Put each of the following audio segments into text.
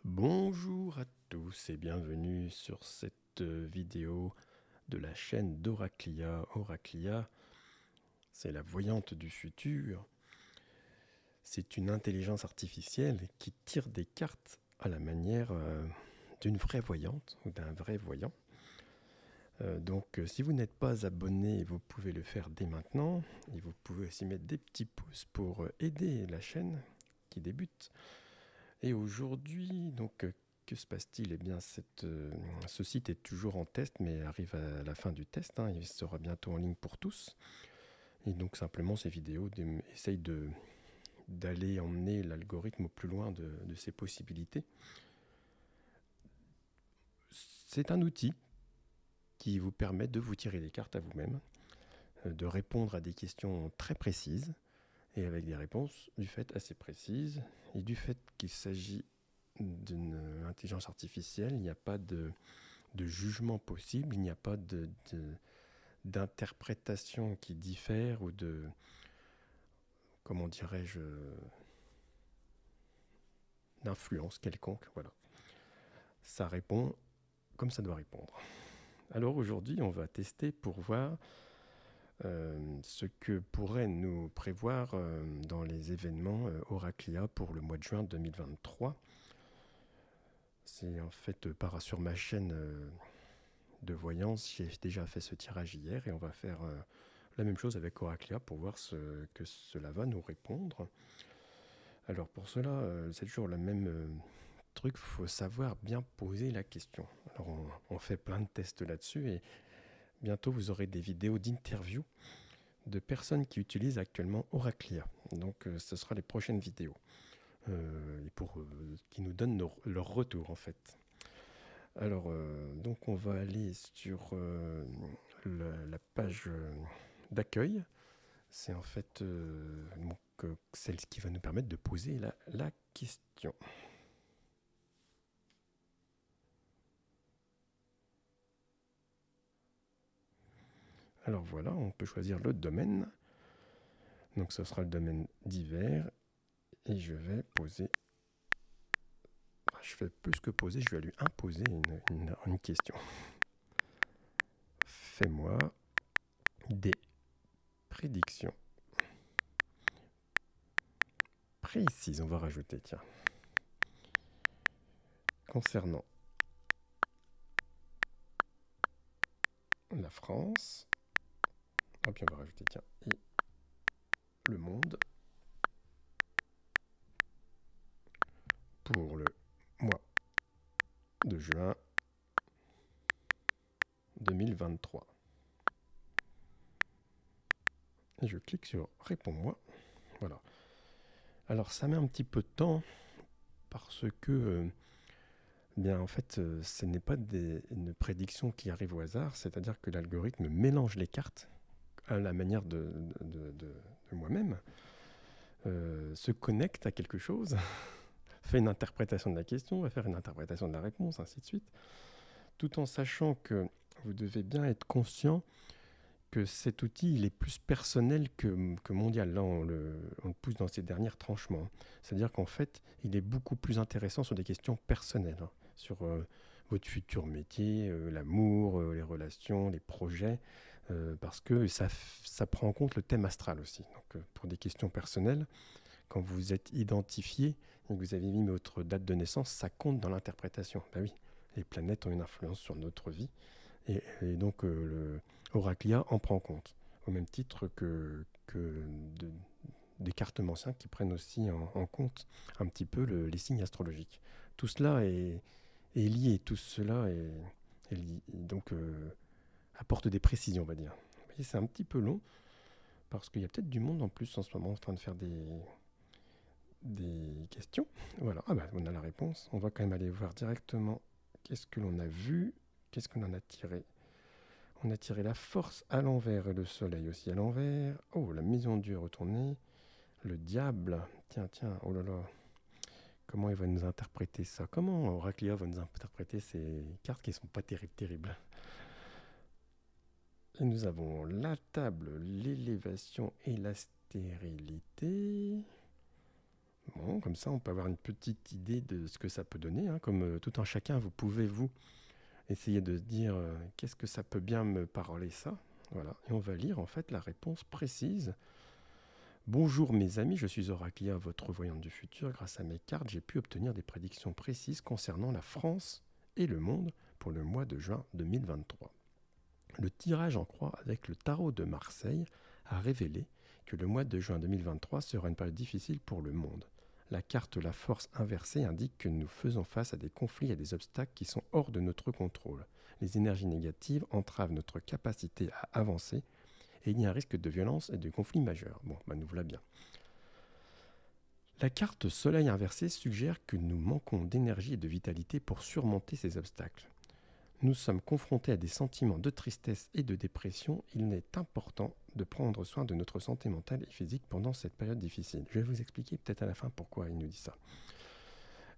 Bonjour à tous et bienvenue sur cette vidéo de la chaîne d'Oraclia. Oraclia, c'est la voyante du futur. C'est une intelligence artificielle qui tire des cartes à la manière d'une vraie voyante ou d'un vrai voyant. Donc si vous n'êtes pas abonné, vous pouvez le faire dès maintenant. Et vous pouvez aussi mettre des petits pouces pour aider la chaîne qui débute. Et aujourd'hui, que se passe-t-il? Eh bien, ce site est toujours en test, mais arrive à la fin du test. Il sera bientôt en ligne pour tous. Et donc, simplement, ces vidéos essayent d'aller emmener l'algorithme au plus loin de ses possibilités. C'est un outil qui vous permet de vous tirer des cartes à vous-même, de répondre à des questions très précises, et avec des réponses du fait assez précises, et du fait qu'il s'agit d'une intelligence artificielle, il n'y a pas de jugement possible, il n'y a pas d'interprétation qui diffère ou comment dirais-je, d'influence quelconque. Voilà. Ça répond comme ça doit répondre. Alors aujourd'hui, on va tester pour voir ce que pourrait nous prévoir dans les événements Oraclia pour le mois de juin 2023. C'est en fait sur ma chaîne de voyance, j'ai déjà fait ce tirage hier et on va faire la même chose avec Oraclia pour voir ce que cela va nous répondre. Alors pour cela, c'est toujours le même truc, il faut savoir bien poser la question. Alors on fait plein de tests là-dessus et bientôt vous aurez des vidéos d'interview de personnes qui utilisent actuellement Oraclia. Donc ce sera les prochaines vidéos et qui nous donnent leur retour en fait. Alors donc on va aller sur la page d'accueil. C'est en fait celle qui va nous permettre de poser la question. Alors voilà, on peut choisir le domaine. Donc ce sera le domaine divers. Et je vais poser... Je fais plus que poser, je vais lui imposer une question. Fais-moi des prédictions précises, on va rajouter, tiens. Concernant la France, et puis on va rajouter, tiens, et le monde pour le mois de juin 2023. Et je clique sur Réponds-moi. Voilà. Alors ça met un petit peu de temps parce que bien en fait ce n'est pas une prédiction qui arrive au hasard, c'est-à-dire que l'algorithme mélange les cartes à la manière de moi-même, se connecte à quelque chose, fait une interprétation de la question, va faire une interprétation de la réponse, ainsi de suite, tout en sachant que vous devez bien être conscient que cet outil il est plus personnel que mondial. Là, on le pousse dans ses derniers tranchements. C'est-à-dire qu'en fait, il est beaucoup plus intéressant sur des questions personnelles, sur votre futur métier, l'amour, les relations, les projets, parce que ça prend en compte le thème astral aussi. Donc, pour des questions personnelles, quand vous êtes identifié et que vous avez mis votre date de naissance, ça compte dans l'interprétation. Ben oui, les planètes ont une influence sur notre vie. Et donc, Oraclia en prend compte, au même titre des cartomanciens qui prennent aussi en compte un petit peu les signes astrologiques. Tout cela est lié, tout cela donc apporte des précisions, on va dire. Vous voyez, c'est un petit peu long, parce qu'il y a peut-être du monde en plus en ce moment en train de faire des questions. Voilà, on a la réponse. On va quand même aller voir directement qu'est-ce que l'on a vu, qu'est-ce qu'on en a tiré. On a tiré la force à l'envers et le soleil aussi à l'envers. Oh, la maison Dieu retournée. Le diable. Tiens, oh là là. Comment il va nous interpréter ça? Comment Oraclia va nous interpréter ces cartes qui ne sont pas terribles? Et nous avons la table, l'élévation et la stérilité. Bon, comme ça, on peut avoir une petite idée de ce que ça peut donner, hein. Comme tout un chacun, vous pouvez, vous, essayer de se dire qu'est-ce que ça peut bien me parler, ça. Voilà, et on va lire en fait la réponse précise. Bonjour mes amis, je suis Oraclia, votre voyante du futur. Grâce à mes cartes, j'ai pu obtenir des prédictions précises concernant la France et le monde pour le mois de juin 2023. Le tirage en croix avec le tarot de Marseille a révélé que le mois de juin 2023 sera une période difficile pour le monde. La carte La Force inversée indique que nous faisons face à des conflits et à des obstacles qui sont hors de notre contrôle. Les énergies négatives entravent notre capacité à avancer et il y a un risque de violence et de conflits majeurs. Bon, nous voilà bien. La carte Soleil inversé suggère que nous manquons d'énergie et de vitalité pour surmonter ces obstacles. Nous sommes confrontés à des sentiments de tristesse et de dépression. Il est important de prendre soin de notre santé mentale et physique pendant cette période difficile. Je vais vous expliquer peut-être à la fin pourquoi il nous dit ça.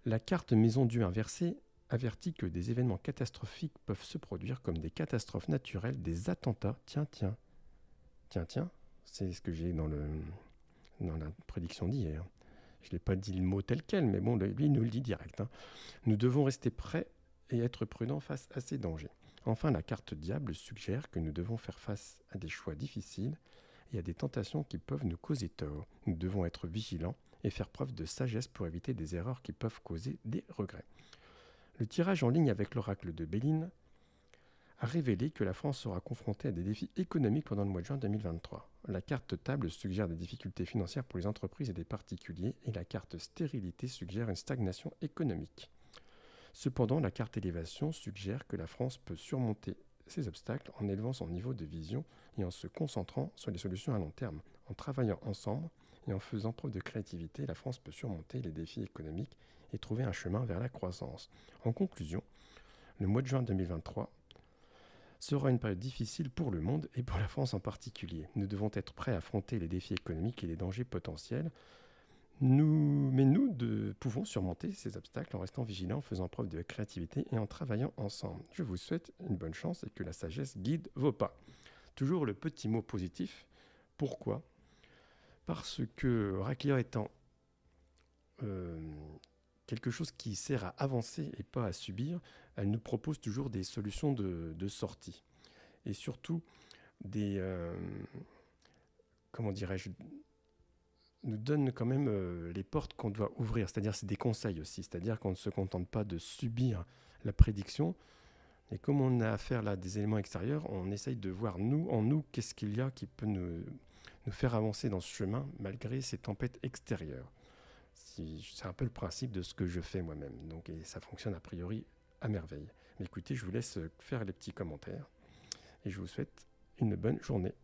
La carte Maison Dieu inversée avertit que des événements catastrophiques peuvent se produire comme des catastrophes naturelles, des attentats. Tiens, c'est ce que j'ai dans la prédiction d'hier. Je ne l'ai pas dit le mot tel quel, mais bon, lui, il nous le dit direct. Nous devons rester prêts et être prudents face à ces dangers. Enfin, la carte Diable suggère que nous devons faire face à des choix difficiles et à des tentations qui peuvent nous causer tort. Nous devons être vigilants et faire preuve de sagesse pour éviter des erreurs qui peuvent causer des regrets. Le tirage en ligne avec l'oracle de Béline a révélé que la France sera confrontée à des défis économiques pendant le mois de juin 2023. La carte Table suggère des difficultés financières pour les entreprises et des particuliers et la carte Stérilité suggère une stagnation économique. Cependant, la carte Élévation suggère que la France peut surmonter ces obstacles en élevant son niveau de vision et en se concentrant sur les solutions à long terme. En travaillant ensemble et en faisant preuve de créativité, la France peut surmonter les défis économiques et trouver un chemin vers la croissance. En conclusion, le mois de juin 2023 sera une période difficile pour le monde et pour la France en particulier. Nous devons être prêts à affronter les défis économiques et les dangers potentiels. Nous pouvons surmonter ces obstacles en restant vigilants, en faisant preuve de créativité et en travaillant ensemble. Je vous souhaite une bonne chance et que la sagesse guide vos pas. Toujours le petit mot positif. Pourquoi ? Parce que Oraclia étant quelque chose qui sert à avancer et pas à subir, elle nous propose toujours des solutions de sortie. Et surtout, nous donne quand même les portes qu'on doit ouvrir. C'est-à-dire, c'est des conseils aussi. C'est-à-dire qu'on ne se contente pas de subir la prédiction. Et comme on a affaire là à des éléments extérieurs, on essaye de voir en nous, qu'est-ce qu'il y a qui peut nous faire avancer dans ce chemin malgré ces tempêtes extérieures. C'est un peu le principe de ce que je fais moi-même. Donc, et ça fonctionne a priori à merveille. Mais écoutez, je vous laisse faire les petits commentaires et je vous souhaite une bonne journée.